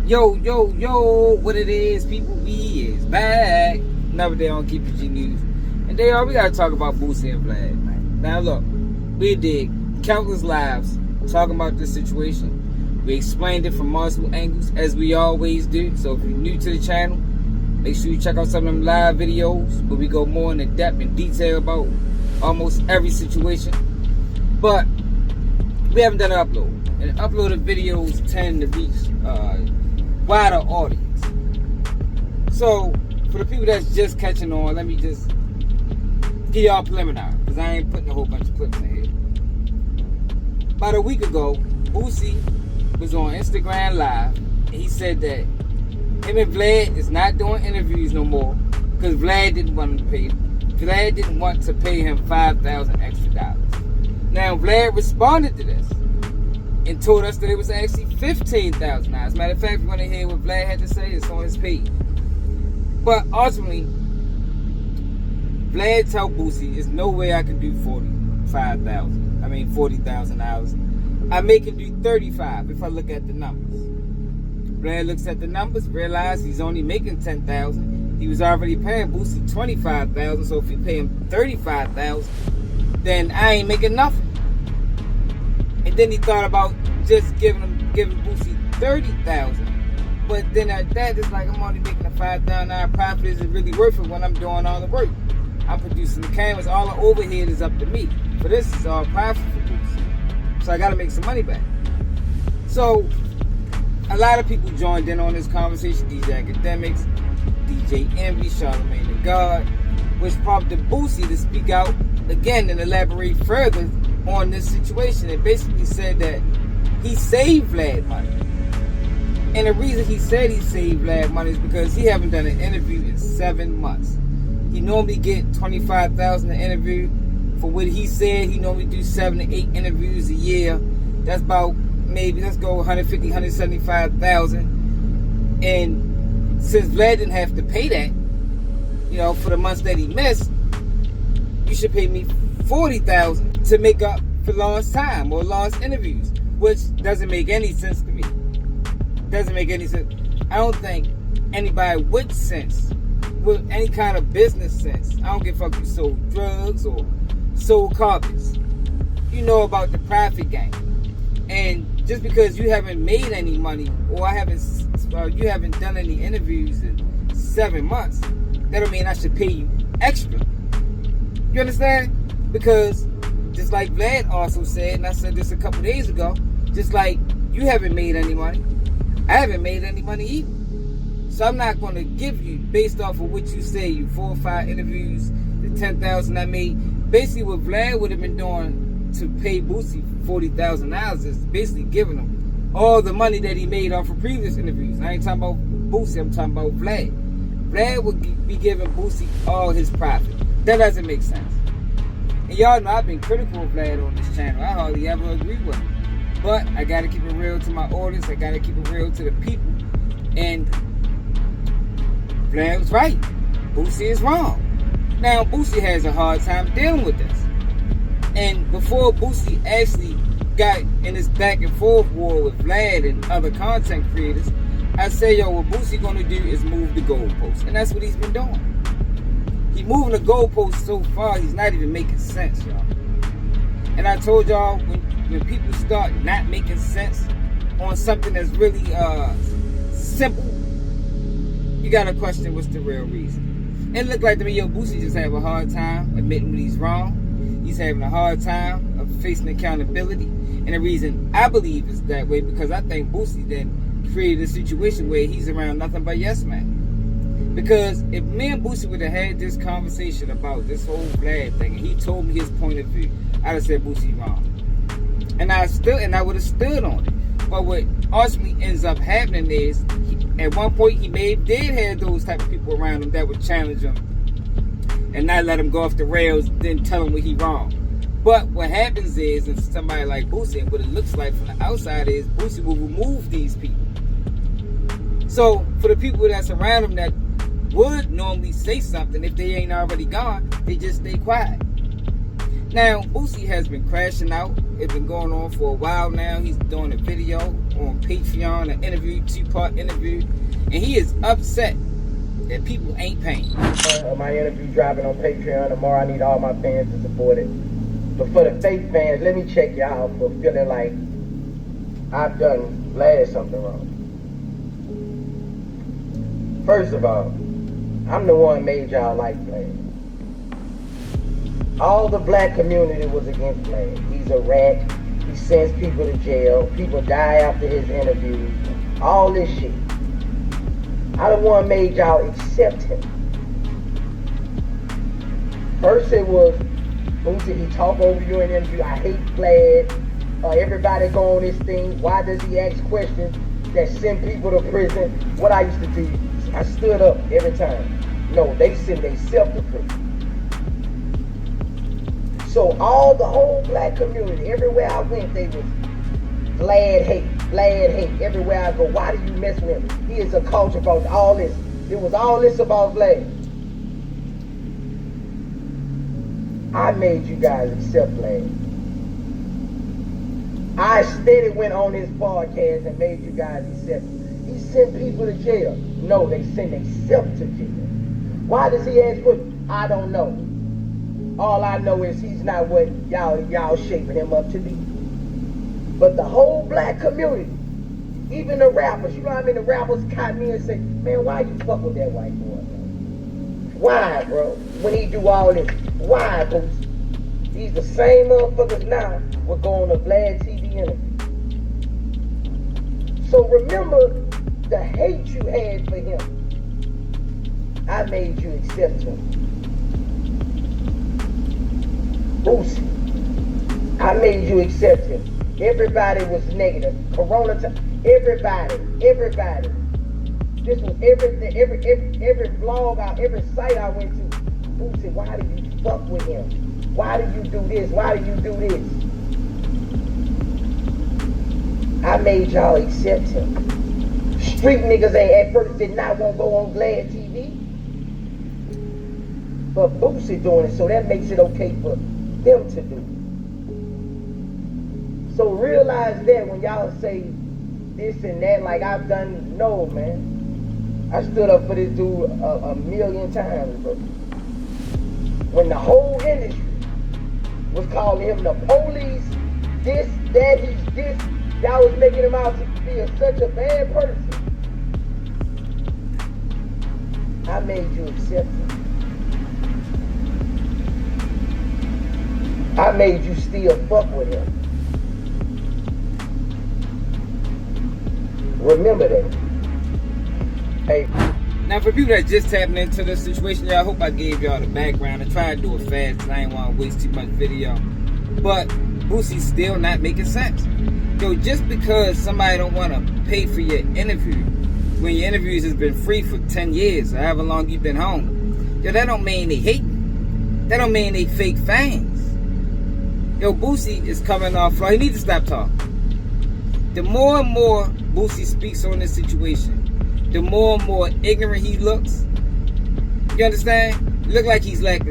Yo, what it is, people, we is back. Another day on Keep It G News. And we gotta talk about Boosie and Vlad. Now look, we did countless lives talking about this situation. We explained it from multiple angles, as we always do. So if you're new to the channel, make sure you check out some of them live videos where we go more into depth and detail about almost every situation. But we haven't done an upload. And uploaded videos tend to reach wider audience. So for the people that's just catching on, let me just give y'all preliminary, because I ain't putting a whole bunch of clips in here. About a week ago, Boosie was on Instagram Live, and he said that him and Vlad is not doing interviews no more because Vlad didn't want him to pay. Vlad didn't want to pay him $5,000 extra dollars. Now Vlad responded to this and told us that it was actually $15,000. As a matter of fact, if you want to hear what Vlad had to say, it's on his page. But ultimately, Vlad told Boosie, there's no way I can do $40,000. I make him do $35 if I look at the numbers. Vlad looks at the numbers, realizes he's only making $10,000. He was already paying Boosie $25,000, so if he pay him $35,000, then I ain't making nothing. And then he thought about just giving Boosie $30,000. But then at that, it's like, I'm only making a $5,000 profit. Is it really worth it when I'm doing all the work? I'm producing the cameras. All the overhead is up to me. For this, it's all profit for Boosie. So I got to make some money back. So a lot of people joined in on this conversation. DJ Academics, DJ Envy, Charlamagne the God, which prompted Boosie to speak out again and elaborate further on this situation. It basically said that he saved Vlad money. And the reason he said he saved Vlad money is because he haven't done an interview in 7 months. He normally get $25,000 an interview. For what he said, he normally do 7 to 8 interviews a year. That's about, maybe, let's go $150,000, $175,000. And since Vlad didn't have to pay that, for the months that he missed, you should pay me $40,000 to make up for lost time or lost interviews, which doesn't make any sense to me. Doesn't make any sense. I don't think anybody with sense, with any kind of business sense, I don't give a fuck if you sold drugs or sold carpets, you know about the profit game. And just because you haven't made any money or you haven't done any interviews in 7 months, that don't mean I should pay you extra. You understand? Because just like Vlad also said, and I said this a couple days ago, just like you haven't made any money, I haven't made any money either. So I'm not going to give you, based off of what you say, you 4 or 5 interviews, the $10,000 I made. Basically what Vlad would have been doing to pay Boosie $40,000 is basically giving him all the money that he made off of previous interviews. I ain't talking about Boosie, I'm talking about Vlad. Vlad would be giving Boosie all his profit. That doesn't make sense. And y'all know I've been critical of Vlad on this channel. I hardly ever agree with him. But I gotta keep it real to my audience. I gotta keep it real to the people. And Vlad was right. Boosie is wrong. Now Boosie has a hard time dealing with this. And before Boosie actually got in this back and forth war with Vlad and other content creators, I say, what Boosie gonna do is move the goalposts. And that's what he's been doing. He's moving the goalposts so far, he's not even making sense, y'all. And I told y'all, when people start not making sense on something that's really simple, you gotta question what's the real reason. And it looked like to me, Boosie just have a hard time admitting when he's wrong. He's having a hard time of facing accountability. And the reason I believe is that way, because I think Boosie then created a situation where he's around nothing but yes men. Because if me and Boosie would have had this conversation about this whole Vlad thing, and he told me his point of view, I'd have said Boosie wrong. And I would have stood on it. But what ultimately ends up happening is, at one point he did have those type of people around him that would challenge him and not let him go off the rails, then tell him what he wrong. But what happens is, if somebody like Boosie, and what it looks like from the outside is, Boosie will remove these people. So for the people that's around him that would normally say something, if they ain't already gone, they just stay quiet. Now, Boosie has been crashing out It's been going on for a while now. He's doing a video on Patreon, an interview, 2-part interview, and he is upset that people ain't paying. My interview dropping on Patreon tomorrow. I need all my fans to support it. But for the fake fans, let me check y'all for feeling like I've done Vlad something wrong. First of all, I'm the one made y'all like Vlad. All the black community was against Vlad. He's a rat. He sends people to jail. People die after his interviews. All this shit. I the one made y'all accept him. First it was, Boosie, he talk over you in an interview. I hate Vlad. Everybody go on this thing. Why does he ask questions that send people to prison? What I used to do, I stood up every time. No, they send themselves to prison. So the whole black community, everywhere I went, they was Vlad hate. Everywhere I go, why do you mess with him? He is a culture about all this. It was all this about Vlad. I made you guys accept Vlad. I steady went on his podcast and made you guys accept him. He sent people to jail. No, they send themselves to jail. Why does he ask for? I don't know. All I know is he's not what y'all shaping him up to be. But the whole black community, even the rappers, you know what I mean? The rappers caught me and say, man, why you fuck with that white boy, man? Why, bro? When he do all this, why, Boosie? These the same motherfuckers now will go on a Vlad TV interview. So remember the hate you had for him. I made you accept him. Boosie, I made you accept him. Everybody was negative. Corona time, everybody. This was every vlog, every site I went to. Boosie, why do you fuck with him? Why do you do this? Why do you do this? I made y'all accept him. Street niggas at first did not want to go on Vlad TV. But Boosie doing it, so that makes it okay for them to do. So realize that when y'all say this and that, like I've done, no, man. I stood up for this dude a million times, bro. When the whole industry was calling him the police, this, that, he's this, y'all was making him out to be such a bad person. I made you accept him. I made you still fuck with him. Remember that. Hey. Now for people that just tapping into this situation, y'all, I hope I gave y'all the background. I tried to do it fast because I ain't want to waste too much video. But Boosie's still not making sense. Yo, just because somebody don't want to pay for your interview, when your interviews has been free for 10 years, or however long you've been home, yo, that don't mean they hate you. That don't mean they fake fans. Yo, Boosie is coming off floor. He needs to stop talking. The more and more Boosie speaks on this situation, the more and more ignorant he looks. You understand? He look like he lack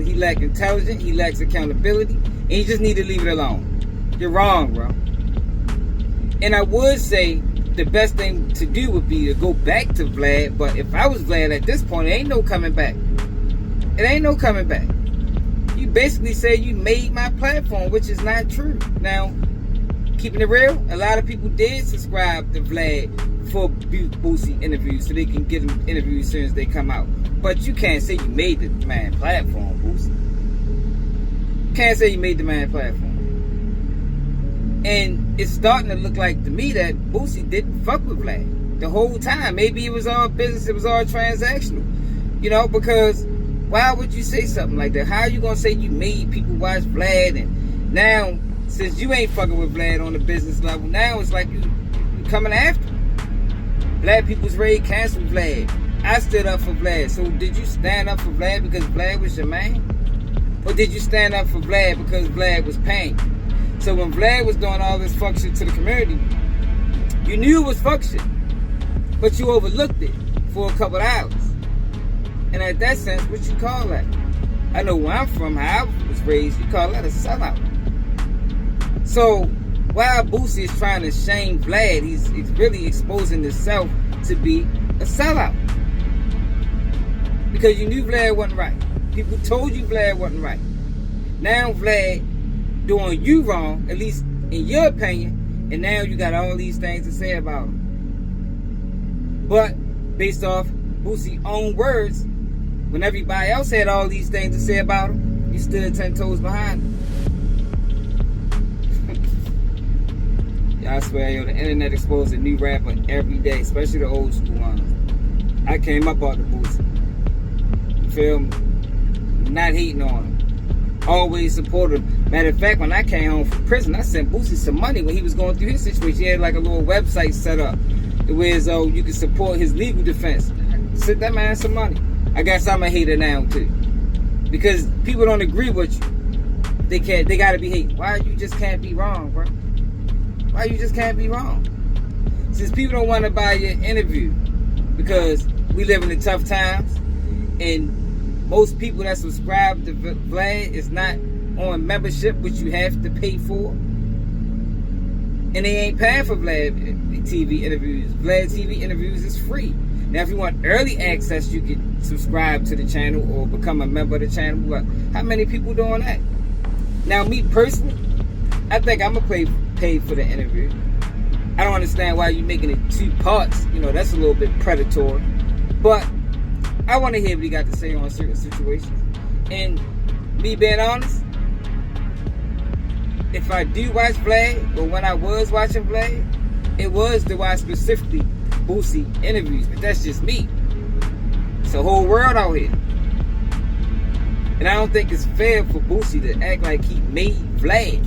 intelligence, he lacks accountability, and he just need to leave it alone. You're wrong, bro. And I would say the best thing to do would be to go back to Vlad, but if I was Vlad at this point, it ain't no coming back. It ain't no coming back. You basically say you made my platform, which is not true. Now, keeping it real, a lot of people did subscribe to Vlad for Boosie interviews so they can get them interviews as soon as they come out. But you can't say you made the man platform, Boosie. Can't say you made the man platform. And it's starting to look like to me that Boosie didn't fuck with Vlad the whole time. Maybe it was all business, it was all transactional. You know, because why would you say something like that? How are you going to say you made people watch Vlad? And now, since you ain't fucking with Vlad on the business level, now it's like you coming after him. Black people's ready to cancel Vlad. I stood up for Vlad. So did you stand up for Vlad because Vlad was your man? Or did you stand up for Vlad because Vlad was paying you? So when Vlad was doing all this fuck shit to the community, you knew it was fuck shit. But you overlooked it for a couple of hours. And at that sense, what you call that? I know where I'm from, how I was raised, you call that a sellout. So while Boosie is trying to shame Vlad, he's really exposing himself to be a sellout. Because you knew Vlad wasn't right. People told you Vlad wasn't right. Now Vlad doing you wrong, at least in your opinion, and now you got all these things to say about him. But based off Boosie's own words, when everybody else had all these things to say about him, you stood 10 toes behind him. I swear, yo, the internet exposes a new rapper every day, especially the old school ones. I came up out the Boosie. You feel me? Not hating on him. Always supported him. Matter of fact, when I came home from prison, I sent Boosie some money when he was going through his situation. He had like a little website set up where you could support his legal defense. Sent that man some money. I guess I'm a hater now too. Because people don't agree with you. They gotta be hating. Why you just can't be wrong, bro? Why you just can't be wrong? Since people don't want to buy your interview because we live in tough times and most people that subscribe to Vlad is not on membership, which you have to pay for. And they ain't paying for Vlad TV interviews. Vlad TV interviews is free. Now, if you want early access, you can subscribe to the channel or become a member of the channel. But how many people doing that? Now, me personally, I think I'm going to pay for the interview. I don't understand why you're making it 2 parts. You know, that's a little bit predatory. But I want to hear what he got to say on certain situations. And me being honest, if I do watch Vlad, or when I was watching Vlad, it was to watch specifically Boosie interviews. But that's just me. It's a whole world out here. And I don't think it's fair for Boosie to act like he made Vlad.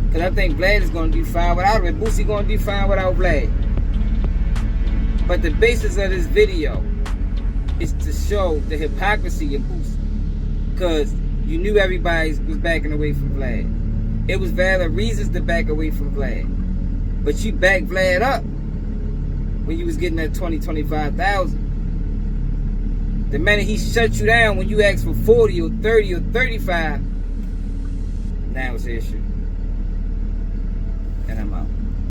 Because I think Vlad is going to do fine without him. Boosie going to do fine without Vlad. But the basis of this video is to show the hypocrisy in Boosie. Because you knew everybody was backing away from Vlad. It was valid reasons to back away from Vlad. But you backed Vlad up when you was getting that 25,000. The minute he shut you down when you asked for 40 or 30 or 35, now it's an issue. And I'm out.